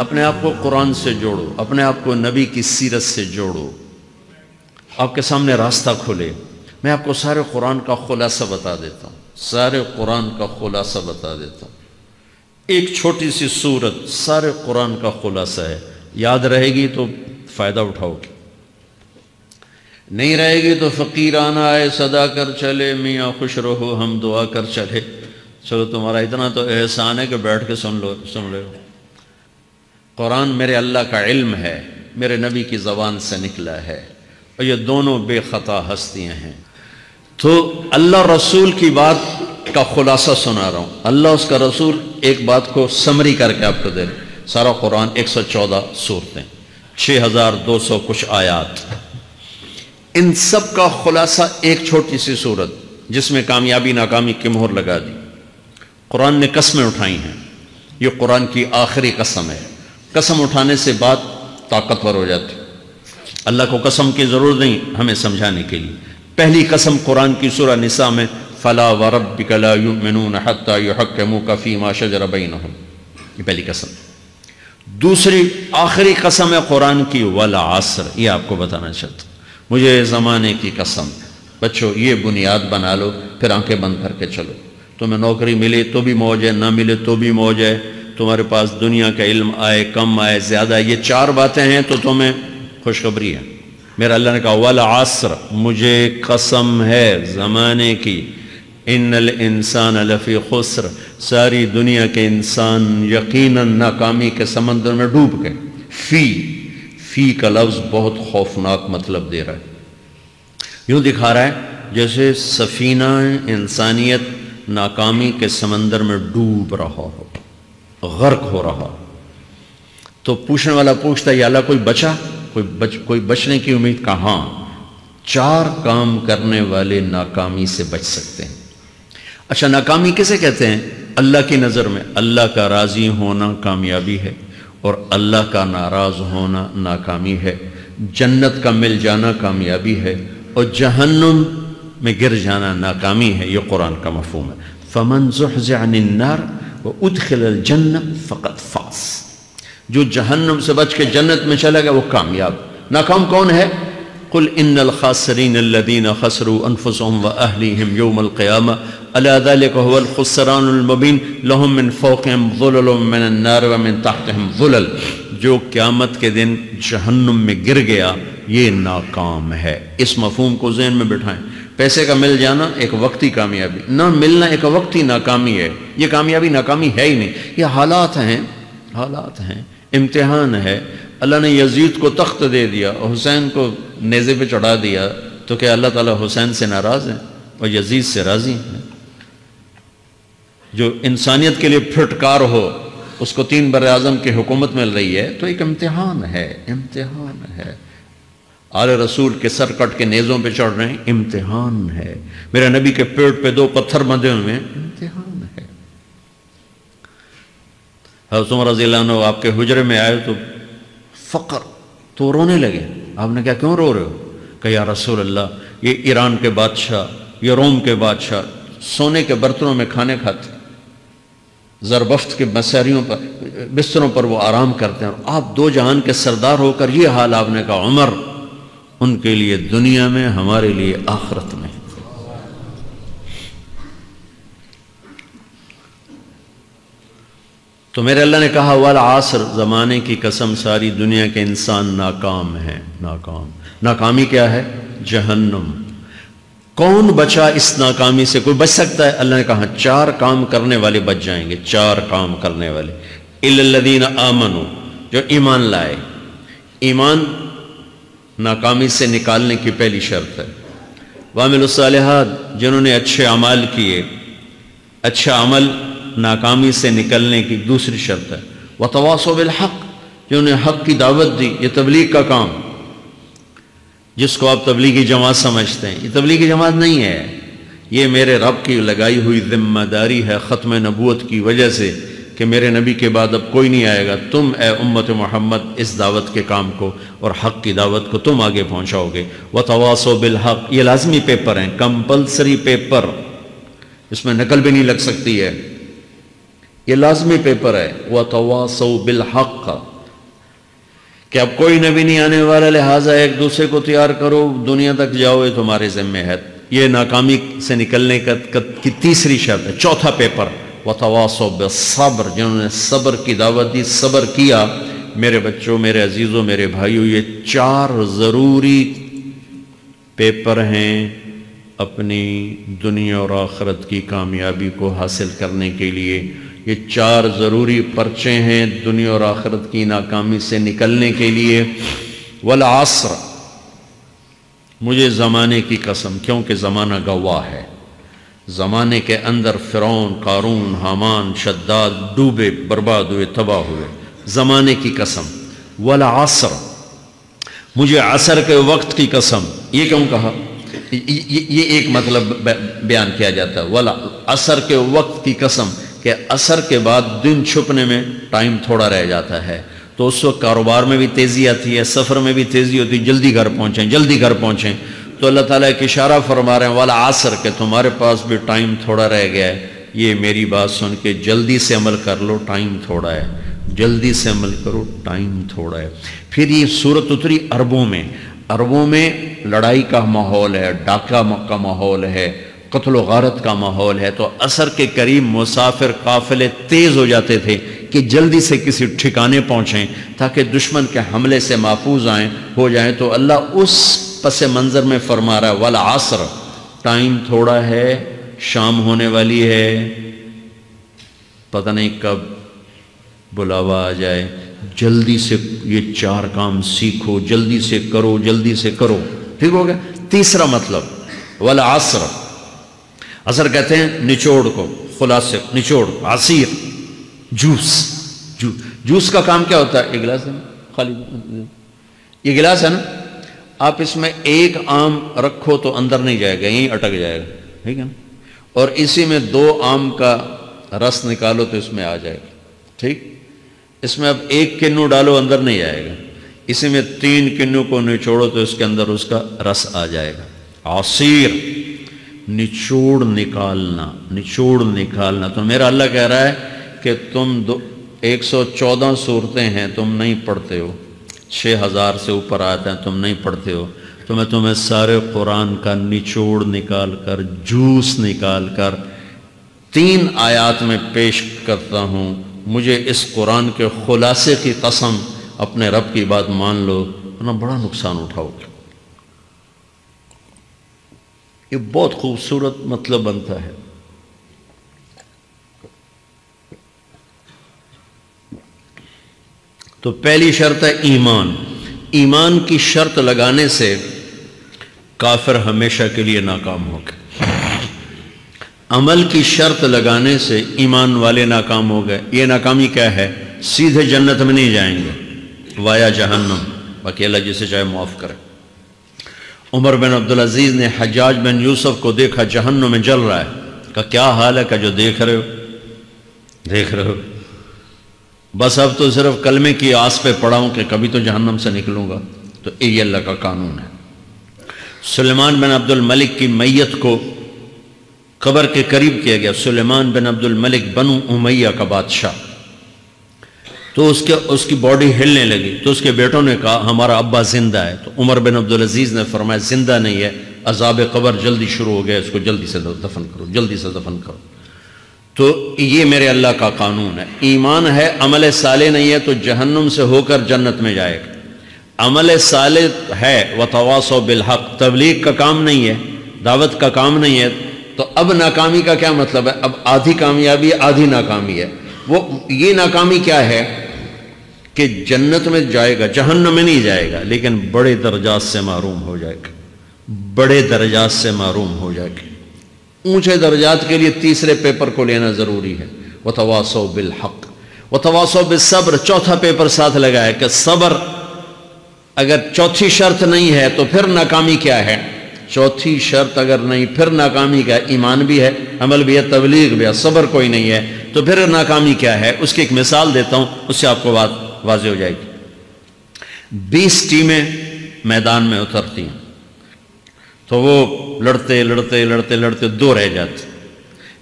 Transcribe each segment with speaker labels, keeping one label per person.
Speaker 1: اپنے آپ کو قرآن سے جوڑو، اپنے آپ کو نبی کی سیرت سے جوڑو، آپ کے سامنے راستہ کھلے۔ میں آپ کو سارے قرآن کا خلاصہ بتا دیتا ہوں، سارے قرآن کا خلاصہ بتا دیتا ہوں۔ ایک چھوٹی سی سورت سارے قرآن کا خلاصہ ہے، یاد رہے گی تو فائدہ اٹھاؤ گی، نہیں رہے گی تو فقیرانہ آئے صدا کر چلے، میاں خوش رہو ہم دعا کر چلے۔ چلو تمہارا اتنا تو احسان ہے کہ بیٹھ کے سن لو۔ قرآن میرے اللہ کا علم ہے، میرے نبی کی زبان سے نکلا ہے، اور یہ دونوں بے خطا ہستیاں ہیں۔ تو اللہ رسول کی بات کا خلاصہ سنا رہا ہوں، اللہ اس کا رسول ایک بات کو سمری کر کے آپ کو دے رہے۔ سارا قرآن 114 سورتیں، 6200 کچھ آیات، ان سب کا خلاصہ ایک چھوٹی سی سورت جس میں کامیابی ناکامی کی مہر لگا دی۔ قرآن نے قسمیں اٹھائی ہیں، یہ قرآن کی آخری قسم ہے۔ قسم اٹھانے سے بات طاقتور ہو جاتی، اللہ کو قسم کی ضرورت نہیں ہمیں سمجھانے کے لیے۔ پہلی قسم قرآن کی سورہ نساء میں فلا وربک لا یؤمنون حتی یحکموک فیما شجر بینہم، یہ پہلی قسم۔ دوسری آخری قسم ہے قرآن کی والعصر، یہ آپ کو بتانا چاہتا ہوں، مجھے زمانے کی قسم۔ بچوں یہ بنیاد بنا لو، پھر آنکھیں بند کر کے چلو۔ تمہیں نوکری ملے تو بھی موج ہے، نہ ملے تو بھی موج ہے، تمہارے پاس دنیا کا علم آئے کم آئے زیادہ، یہ چار باتیں ہیں تو تمہیں خوشخبری ہے۔ میرا اللہ نے کہا والعصر، مجھے قسم ہے زمانے کی، ان الانسان لفی خسر، ساری دنیا کے انسان یقیناً ناکامی کے سمندر میں ڈوب گئے۔ فی کا لفظ بہت خوفناک مطلب دے رہا ہے، یوں دکھا رہا ہے جیسے سفینہ انسانیت ناکامی کے سمندر میں ڈوب رہا ہو، غرق ہو رہا۔ تو پوچھنے والا پوچھتا ہے یا اللہ کوئی بچا، کوئی بچنے کی امید؟ کہاں؟ چار کام کرنے والے ناکامی سے بچ سکتے ہیں۔ اچھا ناکامی کسے کہتے ہیں؟ اللہ کی نظر میں اللہ کا راضی ہونا کامیابی ہے، اور اللہ کا ناراض ہونا ناکامی ہے۔ جنت کا مل جانا کامیابی ہے، اور جہنم میں گر جانا ناکامی ہے۔ یہ قرآن کا مفہوم ہے۔ فمن زحزح عن النار وادخل الجنہ فقد فاز، جو جہنم سے بچ کے جنت میں چلا گیا وہ کامیاب۔ ناکام کون ہے؟ قل ان الخاسرین الذین خسروا انفسهم واہلیہم یوم القیامہ الا ذلک هو الخسران المبین لهم من فوقهم ظلل من النار ومن تحتهم ظلل، جو قیامت کے دن جہنم میں گر گیا یہ ناکام ہے۔ اس مفہوم کو ذہن میں بٹھائیں۔ پیسے کا مل جانا ایک وقتی کامیابی، نہ ملنا ایک وقتی ناکامی ہے۔ یہ کامیابی ناکامی ہے ہی نہیں، یہ حالات ہیں، امتحان ہے۔ اللہ نے یزید کو تخت دے دیا اور حسین کو نیزے پہ چڑھا دیا، تو کیا اللہ تعالیٰ حسین سے ناراض ہیں اور یزید سے راضی ہیں؟ جو انسانیت کے لیے پھٹکار ہو اس کو 3 براعظم کی حکومت مل رہی ہے، تو ایک امتحان ہے۔ آل رسول کے سر کٹ کے نیزوں پہ چڑھ رہے ہیں، امتحان ہے۔ میرے نبی کے پیٹ پہ 2 پتھر بندھے ہوئے ہیں، امتحان ہے۔ حضرت عمر رضی اللہ عنہ آپ کے حجرے میں آئے تو فقر، تو رونے لگے۔ آپ نے کہا کیوں رو رہے ہو؟ کہ یا رسول اللہ یہ ایران کے بادشاہ، یہ روم کے بادشاہ سونے کے برتنوں میں کھانے کھاتے ہیں، زربفت کے بستروں پر وہ آرام کرتے ہیں، اور آپ 2 جہان کے سردار ہو کر یہ حال۔ آپ نے کہا عمر ان کے لیے دنیا میں، ہمارے لیے آخرت میں۔ تو میرے اللہ نے کہا والعصر، زمانے کی قسم ساری دنیا کے انسان ناکام ہیں، ناکامی کیا ہے؟ جہنم۔ کون بچا اس ناکامی سے؟ کوئی بچ سکتا ہے؟ اللہ نے کہا 4 کام کرنے والے بچ جائیں گے، 4 کام کرنے والے۔ الا الذین آمنوا، جو ایمان لائے۔ ایمان ناکامی سے نکالنے کی پہلی شرط ہے۔ وعملوا الصالحات، جنہوں نے اچھے اعمال کیے۔ اچھا عمل ناکامی سے نکلنے کی دوسری شرط ہے۔ وتواصوا بالحق، جنہوں نے حق کی دعوت دی۔ یہ تبلیغ کا کام، جس کو آپ تبلیغی جماعت سمجھتے ہیں، یہ تبلیغی جماعت نہیں ہے، یہ میرے رب کی لگائی ہوئی ذمہ داری ہے ختم نبوت کی وجہ سے، کہ میرے نبی کے بعد اب کوئی نہیں آئے گا، تم اے امت محمد اس دعوت کے کام کو اور حق کی دعوت کو تم آگے پہنچاؤ گے۔ وتواصوا بالحق، یہ لازمی پیپر ہیں، کمپلسری پیپر، اس میں نقل بھی نہیں لگ سکتی ہے، یہ لازمی پیپر ہے۔ وتواصوا بالحق، کہ اب کوئی نبی نہیں آنے والا، لہٰذا ایک دوسرے کو تیار کرو، دنیا تک جاؤ، یہ تمہارے ذمہ ہے۔ یہ ناکامی سے نکلنے کی تیسری شرط ہے۔ چوتھا پیپر وتواصوا بالصبر، جنہوں نے صبر کی دعوت دی، صبر کیا۔ میرے بچوں، میرے عزیزوں، میرے بھائیوں، یہ 4 ضروری پیپر ہیں اپنی دنیا اور آخرت کی کامیابی کو حاصل کرنے کے لیے۔ یہ 4 ضروری پرچے ہیں دنیا اور آخرت کی ناکامی سے نکلنے کے لیے۔ والعصر، مجھے زمانے کی قسم، کیونکہ زمانہ گواہ ہے۔ زمانے کے اندر فرعون، قارون، حامان، شداد ڈوبے، برباد ہوئے، تباہ ہوئے۔ زمانے کی قسم۔ والعصر، مجھے عصر کے وقت کی قسم۔ یہ کیوں کہا؟ یہ ایک مطلب بیان کیا جاتا ہے، والعصر کے وقت کی قسم، کہ عصر کے بعد دن چھپنے میں ٹائم تھوڑا رہ جاتا ہے، تو اس وقت کاروبار میں بھی تیزی آتی ہے، سفر میں بھی تیزی ہوتی ہے، جلدی گھر پہنچیں، جلدی گھر پہنچیں۔ تو اللہ تعالیٰ ایک اشارہ فرما رہے ہیں والعصر، کہ تمہارے پاس بھی ٹائم تھوڑا رہ گیا ہے، یہ میری بات سن کے جلدی سے عمل کر لو، ٹائم تھوڑا ہے، جلدی سے عمل کرو، ٹائم تھوڑا ہے۔ پھر یہ صورت اتری عربوں میں۔ عربوں میں لڑائی کا ماحول ہے، ڈاکہ کا ماحول ہے، قتل و غارت کا ماحول ہے، تو عصر کے قریب مسافر قافلے تیز ہو جاتے تھے کہ جلدی سے کسی ٹھکانے پہنچیں تاکہ دشمن کے حملے سے محفوظ ہو جائیں۔ تو اللہ اس پس منظر میں فرما رہا ہے والعصر، ٹائم تھوڑا ہے، شام ہونے والی ہے، پتہ نہیں کب بلاوا آ جائے، جلدی سے یہ 4 کام سیکھو، جلدی سے کرو، جلدی سے کرو۔ ٹھیک ہو گیا؟ تیسرا مطلب والعصر، عصر کہتے ہیں نچوڑ کو، خلاصے، نچوڑ، عصیر، جوس کا کام کیا ہوتا ہے؟ یہ گلاس ہے نا، خالی یہ گلاس ہے نا، آپ اس میں ایک آم رکھو تو اندر نہیں جائے گا، یہیں اٹک جائے گا، ٹھیک ہے نا، اور اسی میں 2 آم کا رس نکالو تو اس میں آ جائے گا، ٹھیک۔ اس میں اب 1 کنو ڈالو، اندر نہیں جائے گا، اسی میں 3 کنو کو نچوڑو تو اس کے اندر اس کا رس آ جائے گا۔ عصیر، نچوڑ نکالنا، نچوڑ نکالنا۔ تو میرا اللہ کہہ رہا ہے کہ تم 114 صورتیں ہیں، تم نہیں پڑھتے ہو، 6000 سے اوپر آتے ہیں، تم نہیں پڑھتے ہو، تو میں تمہیں سارے قرآن کا نچوڑ نکال کر، جوس نکال کر 3 آیات میں پیش کرتا ہوں۔ مجھے اس قرآن کے خلاصے کی قسم، اپنے رب کی بات مان لو، ورنہ بڑا نقصان اٹھاؤ گے۔ یہ بہت خوبصورت مطلب بنتا ہے۔ تو پہلی شرط ہے ایمان۔ ایمان کی شرط لگانے سے کافر ہمیشہ کے لیے ناکام ہو گئے۔ عمل کی شرط لگانے سے ایمان والے ناکام ہو گئے۔ یہ ناکامی کیا ہے؟ سیدھے جنت میں نہیں جائیں گے، وایا جہنم، باقی اللہ جسے چاہے معاف کرے۔ عمر بن عبدالعزیز نے حجاج بن یوسف کو دیکھا جہنم میں جل رہا ہے، کہا کیا حال ہے؟ کہ جو دیکھ رہے ہو، بس اب تو صرف کلمے کی آس پہ پڑا ہوں کہ کبھی تو جہنم سے نکلوں گا۔ تو یہ اللہ کا قانون ہے۔ سلیمان بن عبد الملک کی میت کو قبر کے قریب کیا گیا۔ سلیمان بن عبد الملک بنو امیہ کا بادشاہ، تو اس کی باڈی ہلنے لگی، تو اس کے بیٹوں نے کہا ہمارا ابا زندہ ہے۔ تو عمر بن عبدالعزیز نے فرمایا زندہ نہیں ہے، عذاب قبر جلدی شروع ہو گیا، اس کو جلدی سے دفن کرو، جلدی سے دفن کرو۔ تو یہ میرے اللہ کا قانون ہے۔ ایمان ہے، عمل صالح نہیں ہے تو جہنم سے ہو کر جنت میں جائے گا۔ عمل صالح ہے وتواصوا بالحق، تبلیغ کا کام نہیں ہے، دعوت کا کام نہیں ہے، تو اب ناکامی کا کیا مطلب ہے؟ اب آدھی کامیابی آدھی ناکامی ہے۔ یہ ناکامی کیا ہے کہ جنت میں جائے گا، جہنم میں نہیں جائے گا، لیکن بڑے درجات سے محروم ہو جائے گا، بڑے درجات سے محروم ہو جائے گا۔ اونچے درجات کے لیے تیسرے پیپر کو لینا ضروری ہے، وتواصوا بالحق وتواصوا بالصبر۔ چوتھا پیپر ساتھ لگا ہے کہ صبر، اگر چوتھی شرط نہیں ہے تو پھر ناکامی کیا ہے؟ چوتھی شرط اگر نہیں، پھر ناکامی کیا ہے؟ ایمان بھی ہے، عمل بھی ہے، تبلیغ بھی ہے، صبر کوئی نہیں ہے، تو پھر ناکامی کیا ہے؟ اس کی ایک مثال دیتا ہوں، اس سے آپ کو بات واضح ہو جائے گی۔ 20 ٹیمیں میدان میں اترتی ہیں، تو وہ لڑتے لڑتے لڑتے لڑتے 2 رہ جاتے،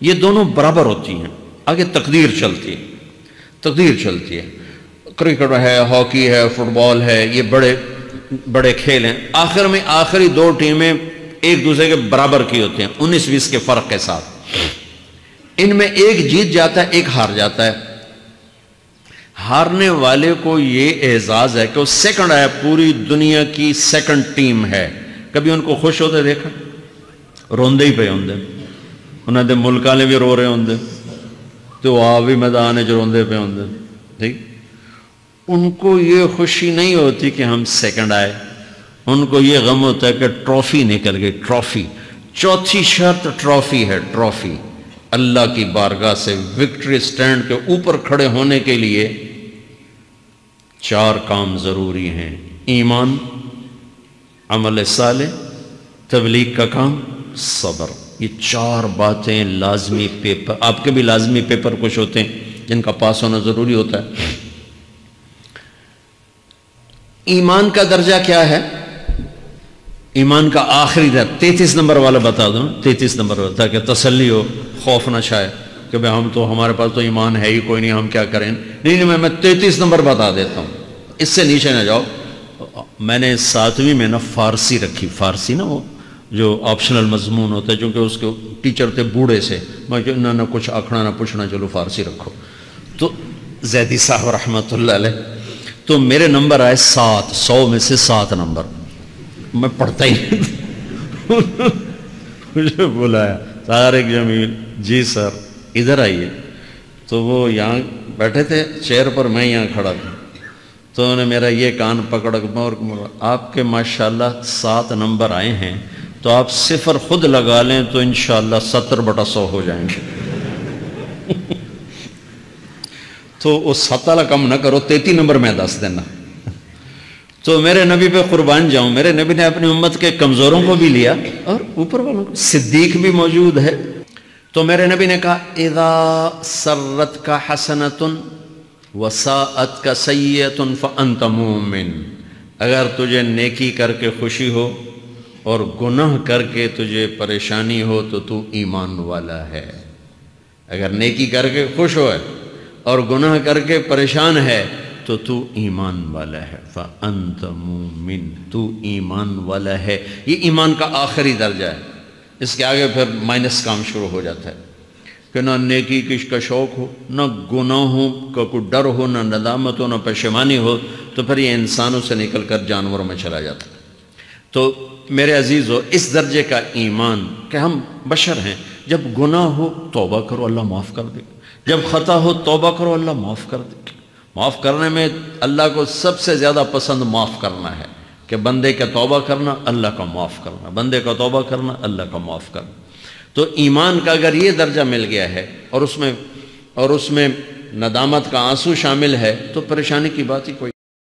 Speaker 1: یہ دونوں برابر ہوتی ہیں، آگے تقدیر چلتی ہے، تقدیر چلتی ہے۔ کرکٹ ہے، ہاکی ہے، فٹ بال ہے، یہ بڑے بڑے کھیل ہیں، آخر میں آخری دو ٹیمیں ایک دوسرے کے برابر کی ہوتی ہیں 19-20 کے فرق کے ساتھ، ان میں ایک جیت جاتا ہے ایک ہار جاتا ہے۔ ہارنے والے کو یہ اعزاز ہے کہ وہ سیکنڈ ہے، پوری دنیا کی سیکنڈ ٹیم ہے۔ کبھی ان کو خوش ہوتے دیکھا؟ روندے ہی پہ ہوندے، انہوں نے ملک والے بھی رو رہے ہوندے تو آپ بھی میدان ہے جو روندے پہ ہوندے، ٹھیک؟ ان کو یہ خوشی نہیں ہوتی کہ ہم سیکنڈ آئے، ان کو یہ غم ہوتا ہے کہ ٹرافی نکل گئی، ٹرافی۔ چوتھی شرط ٹرافی ہے، ٹرافی۔ اللہ کی بارگاہ سے وکٹری سٹینڈ کے اوپر کھڑے ہونے کے لیے 4 کام ضروری ہیں: ایمان، عمل صالح، تبلیغ کا کام، صبر۔ یہ 4 باتیں لازمی پیپر، آپ کے بھی لازمی پیپر کچھ ہوتے ہیں جن کا پاس ہونا ضروری ہوتا ہے۔ ایمان کا درجہ کیا ہے؟ ایمان کا آخری درجہ 33 نمبر والا بتا دوں، 33 نمبر والا، تاکہ تسلی ہو، خوف نہ چھائے کہ بھئی ہمارے پاس تو ایمان ہے ہی کوئی نہیں، ہم کیا کریں۔ نہیں، میں 33 نمبر بتا دیتا ہوں، اس سے نیچے نہ جاؤ۔ میں نے 7ویں میں نا فارسی رکھی، فارسی نا وہ جو آپشنل مضمون ہوتا ہے، چونکہ اس کے ٹیچر تھے بوڑھے سے، میں کہ نہ کچھ آکھنا نہ پوچھنا، چلو فارسی رکھو۔ تو زیدی صاحب رحمۃ اللہ علیہ، تو میرے نمبر آئے 7، 100 میں سے 7 نمبر، میں پڑھتا ہی نہیں۔ مجھے بلایا طارق جمیل، جی سر ادھر آئیے۔ تو وہ یہاں بیٹھے تھے چیئر پر، میں یہاں کھڑا تھا، تو انہوں نے میرا یہ کان پکڑ کے، آپ کے ماشاءاللہ 7 نمبر آئے ہیں، تو آپ 0 خود لگا لیں تو انشاءاللہ 70/100 ہو جائیں گے۔ تو وہ 7 والا کم نہ کرو، 33 نمبر میں 10 دینا۔ تو میرے نبی پہ قربان جاؤں، میرے نبی نے اپنی امت کے کمزوروں کو بھی لیا اور اوپر والوں کو، صدیق بھی موجود ہے۔ تو میرے نبی نے کہا اذا سرتک حسنۃ وساءتک سیئۃ فانت مومن، اگر تجھے نیکی کر کے خوشی ہو اور گناہ کر کے تجھے پریشانی ہو تو تو ایمان والا ہے۔ اگر نیکی کر کے خوش ہو اور گناہ کر کے پریشان ہے تو تو ایمان والا ہے، فأنت مومن، تو ایمان والا ہے۔ یہ ایمان کا آخری درجہ ہے، اس کے آگے پھر مائنس کام شروع ہو جاتا ہے کہ نہ نیکی کا شوق ہو، نہ گناہوں کا کوئی ڈر ہو، نہ ندامت ہو، نہ پشیمانی ہو، تو پھر یہ انسانوں سے نکل کر جانوروں میں چلا جاتا ہے۔ تو میرے عزیزو، اس درجے کا ایمان کہ ہم بشر ہیں، جب گناہ ہو توبہ کرو اللہ معاف کر دے، جب خطا ہو توبہ کرو اللہ معاف کر دے۔ معاف کرنے میں اللہ کو سب سے زیادہ پسند معاف کرنا ہے، کہ بندے کا توبہ کرنا اللہ کا معاف کرنا، بندے کا توبہ کرنا اللہ کا معاف کرنا۔ تو ایمان کا اگر یہ درجہ مل گیا ہے اور اس میں ندامت کا آنسو شامل ہے تو پریشانی کی بات ہی کوئی